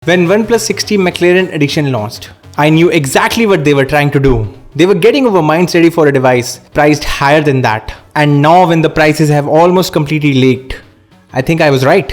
When OnePlus 6T McLaren Edition launched, I knew exactly what they were trying to do. They were getting our minds ready for a device priced higher than that. And now when the prices have almost completely leaked, I think I was right.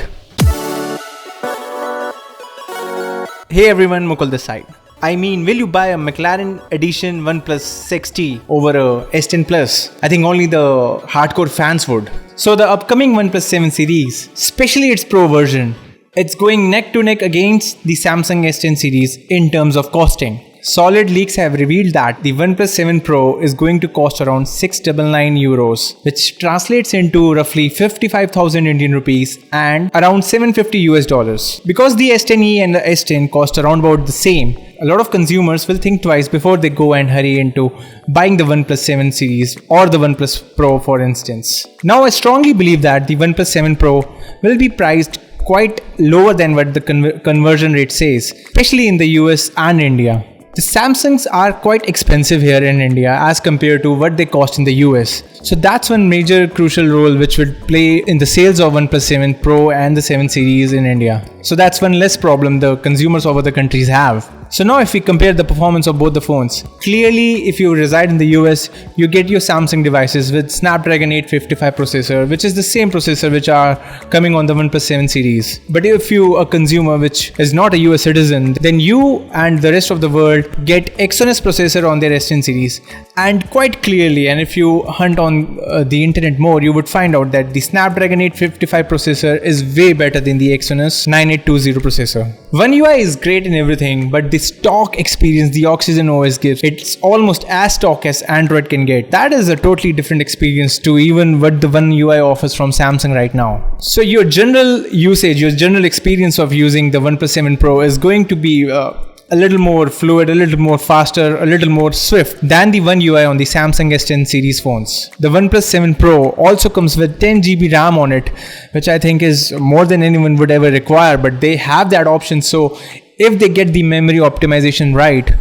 Hey everyone, Mukul this side. I mean, will you buy a McLaren Edition OnePlus 6T over a S10 Plus? I think only the hardcore fans would. So the upcoming OnePlus 7 series, especially its Pro version, it's going neck to neck against the Samsung S10 series in terms of costing. Solid leaks have revealed that the OnePlus 7 Pro is going to cost around 699 euros, which translates into roughly 55,000 Indian rupees and around $750 US. Because the S10e and the S10 cost around about the same, a lot of consumers will think twice before they go and hurry into buying the OnePlus 7 series or the OnePlus Pro, for instance. Now, I strongly believe that the OnePlus 7 Pro will be priced quite lower than what the conversion rate says, especially in the US and India. The Samsungs are quite expensive here in India as compared to what they cost in the US. So that's one major crucial role which would play in the sales of OnePlus 7 Pro and the 7 series in India. So that's one less problem the consumers of other countries have. So now if we compare the performance of both the phones, clearly if you reside in the US, you get your Samsung devices with Snapdragon 855 processor, which is the same processor which are coming on the OnePlus 7 series. But if you a consumer which is not a US citizen, then you and the rest of the world get Exynos processor on their S10 series. And quite clearly, and if you hunt on the internet more, you would find out that the Snapdragon 855 processor is way better than the Exynos 9820 processor. One UI is great in everything, but the stock experience the Oxygen OS gives, it's almost as stock as Android can get. That is a totally different experience to even what the One UI offers from Samsung right now. So your general usage, your general experience of using the OnePlus 7 Pro is going to be a little more fluid, a little more faster, a little more swift than the One UI on the Samsung S10 series phones. The OnePlus 7 Pro also comes with 10 GB RAM on it, which I think is more than anyone would ever require, but they have that option. So if they get the memory optimization right,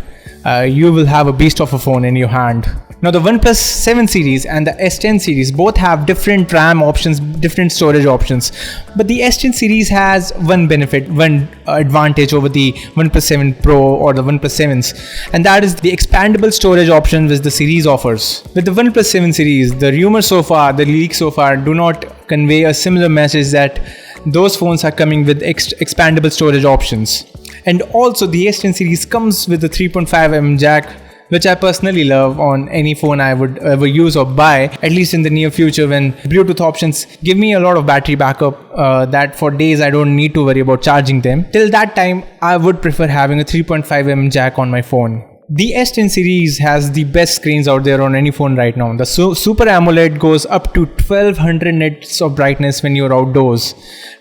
you will have a beast of a phone in your hand. Now the OnePlus 7 series and the S10 series both have different RAM options, different storage options. But the S10 series has one benefit, one advantage over the OnePlus 7 Pro or the OnePlus 7s. And that is the expandable storage option which the series offers. With the OnePlus 7 series, the rumors so far, the leaks so far do not convey a similar message that those phones are coming with expandable storage options. And also the S10 series comes with the 3.5mm jack, which I personally love on any phone I would ever use or buy, at least in the near future, when Bluetooth options give me a lot of battery backup that for days I don't need to worry about charging them. Till that time, I would prefer having a 3.5mm jack on my phone. The S10 series has the best screens out there on any phone right now. The Super AMOLED goes up to 1200 nits of brightness when you're outdoors,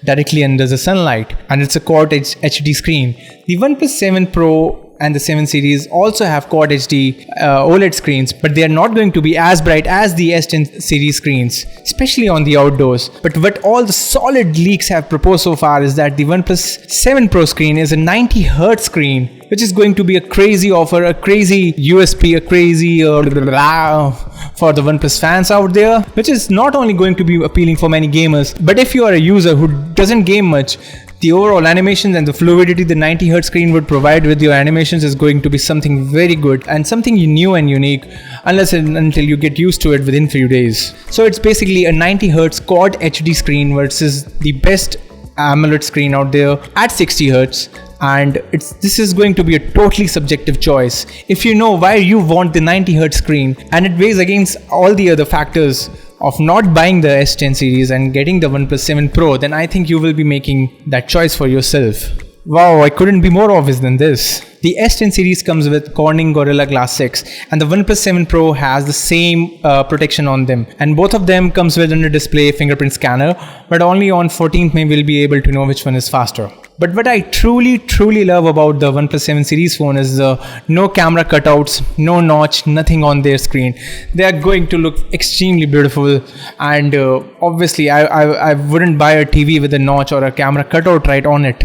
directly under the sunlight, and it's a Quad HD screen. The OnePlus 7 Pro and the 7 series also have Quad HD OLED screens, but they are not going to be as bright as the S10 series screens, especially on the outdoors. But what all the solid leaks have proposed so far is that the OnePlus 7 Pro screen is a 90Hz screen, which is going to be a crazy offer, a crazy USP, a crazy for the OnePlus fans out there, which is not only going to be appealing for many gamers, but if you are a user who doesn't game much, the overall animations and the fluidity the 90Hz screen would provide with your animations is going to be something very good and something new and unique, unless and until you get used to it within few days. So it's basically a 90Hz Quad HD screen versus the best AMOLED screen out there at 60Hz. And this is going to be a totally subjective choice. If you know why you want the 90Hz screen and it weighs against all the other factors of not buying the S10 series and getting the OnePlus 7 Pro, then I think you will be making that choice for yourself. Wow, I couldn't be more obvious than this. The S10 series comes with Corning Gorilla Glass 6 and the OnePlus 7 Pro has the same protection on them, and both of them comes with under display fingerprint scanner, but only on 14th May we'll be able to know which one is faster. But what I truly love about the OnePlus 7 series phone is no camera cutouts, no notch, nothing on their screen. They are going to look extremely beautiful, and obviously I wouldn't buy a TV with a notch or a camera cutout right on it.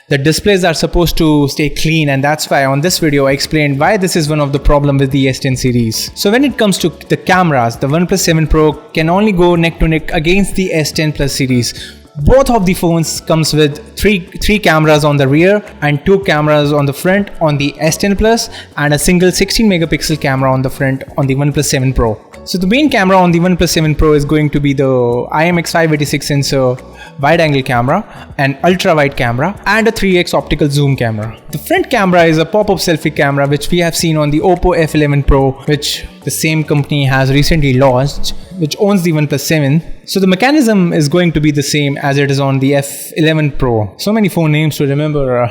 The displays are supposed to stay clean, and that's why on this video I explained why this is one of the problems with the S10 series. So when it comes to the cameras, the OnePlus 7 Pro can only go neck to neck against the S10 Plus series, Both of the phones comes with three cameras on the rear and 2 cameras on the front on the S10 Plus and a single 16 megapixel camera on the front on the OnePlus 7 Pro. So the main camera on the OnePlus 7 Pro is going to be the IMX586 sensor wide angle camera, an ultra wide camera and a 3x optical zoom camera. The front camera is a pop-up selfie camera which we have seen on the Oppo F11 Pro, which the same company has recently launched, which owns the OnePlus 7. So the mechanism is going to be the same as it is on the F11 Pro. So many phone names to remember.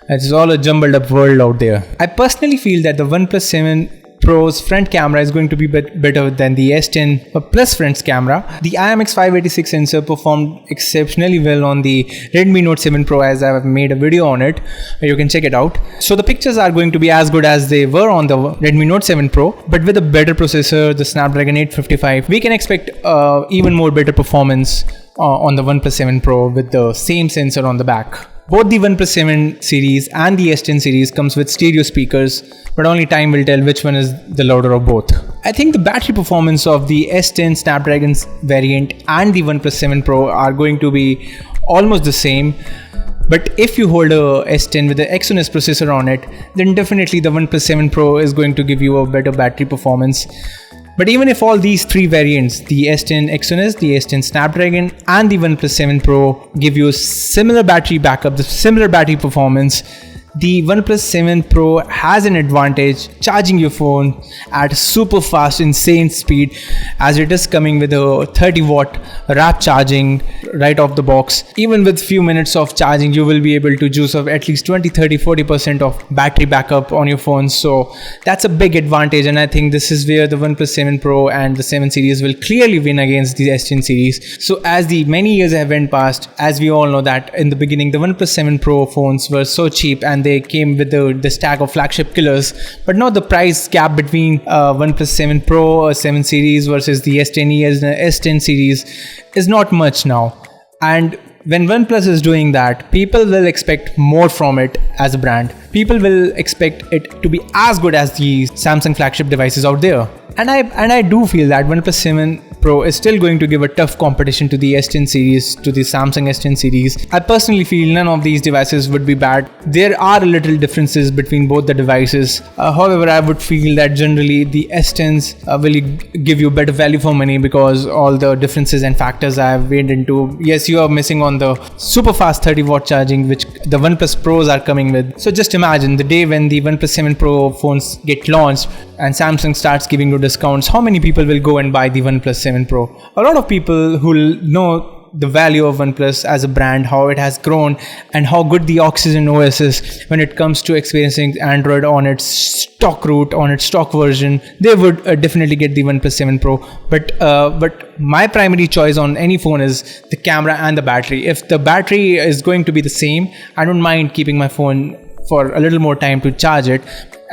It's all a jumbled up world out there. I personally feel that the OnePlus 7 Pro's front camera is going to be better than the S10 Plus front's camera. The IMX586 sensor performed exceptionally well on the Redmi Note 7 Pro, as I have made a video on it. You can check it out. So the pictures are going to be as good as they were on the Redmi Note 7 Pro, but with a better processor, the Snapdragon 855, we can expect even more better performance on the OnePlus 7 Pro with the same sensor on the back. Both the OnePlus 7 series and the S10 series comes with stereo speakers, but only time will tell which one is the louder of both. I think the battery performance of the S10 Snapdragon variant and the OnePlus 7 Pro are going to be almost the same. But if you hold a S10 with the Exynos processor on it, then definitely the OnePlus 7 Pro is going to give you a better battery performance. But even if all these three variants, the S10 Exynos, the S10 Snapdragon and the OnePlus 7 Pro give you similar battery backup, the similar battery performance, the OnePlus 7 Pro has an advantage charging your phone at super fast, insane speed, as it is coming with a 30 watt rapid charging right off the box. Even with few minutes of charging, you will be able to juice up at least 20, 30, 40% of battery backup on your phone. So that's a big advantage, and I think this is where the OnePlus 7 Pro and the 7 series will clearly win against the S10 series. So as the many years have went past, as we all know that in the beginning the OnePlus 7 Pro phones were so cheap and they came with the stack of flagship killers, but now the price gap between OnePlus 7 Pro or 7 series versus the S10e and the S10 series is not much now. And when OnePlus is doing that, people will expect more from it as a brand. People will expect it to be as good as the Samsung flagship devices out there. And I do feel that OnePlus 7 Pro is still going to give a tough competition to the S10 series, to the Samsung S10 series. I personally feel none of these devices would be bad. There are little differences between both the devices. However, I would feel that generally the S10s will give you better value for money because all the differences and factors I have weighed into. Yes, you are missing on the super fast 30 watt charging which the OnePlus Pros are coming with. So just imagine the day when the OnePlus 7 Pro phones get launched and Samsung starts giving you discounts, how many people will go and buy the OnePlus 7 Pro? A lot of people who know the value of OnePlus as a brand, how it has grown and how good the Oxygen OS is when it comes to experiencing Android on its stock root, on its stock version, they would definitely get the OnePlus 7 Pro. But my primary choice on any phone is the camera and the battery. If the battery is going to be the same, I don't mind keeping my phone for a little more time to charge it.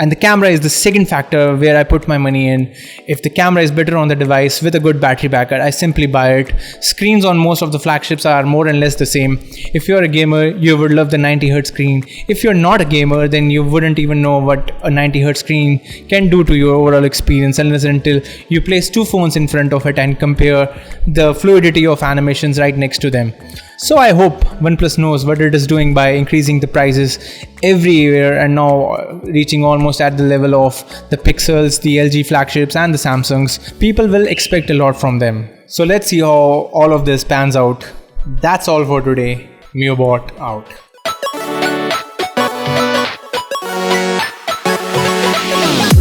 And the camera is the second factor where I put my money in. If the camera is better on the device with a good battery backup, I simply buy it. Screens on most of the flagships are more or less the same. If you're a gamer, you would love the 90Hz screen. If you're not a gamer, then you wouldn't even know what a 90Hz screen can do to your overall experience unless and until you place two phones in front of it and compare the fluidity of animations right next to them. So I hope OnePlus knows what it is doing by increasing the prices every year and now reaching almost at the level of the Pixels, the LG flagships and the Samsungs. People will expect a lot from them. So let's see how all of this pans out. That's all for today. Meowbot out.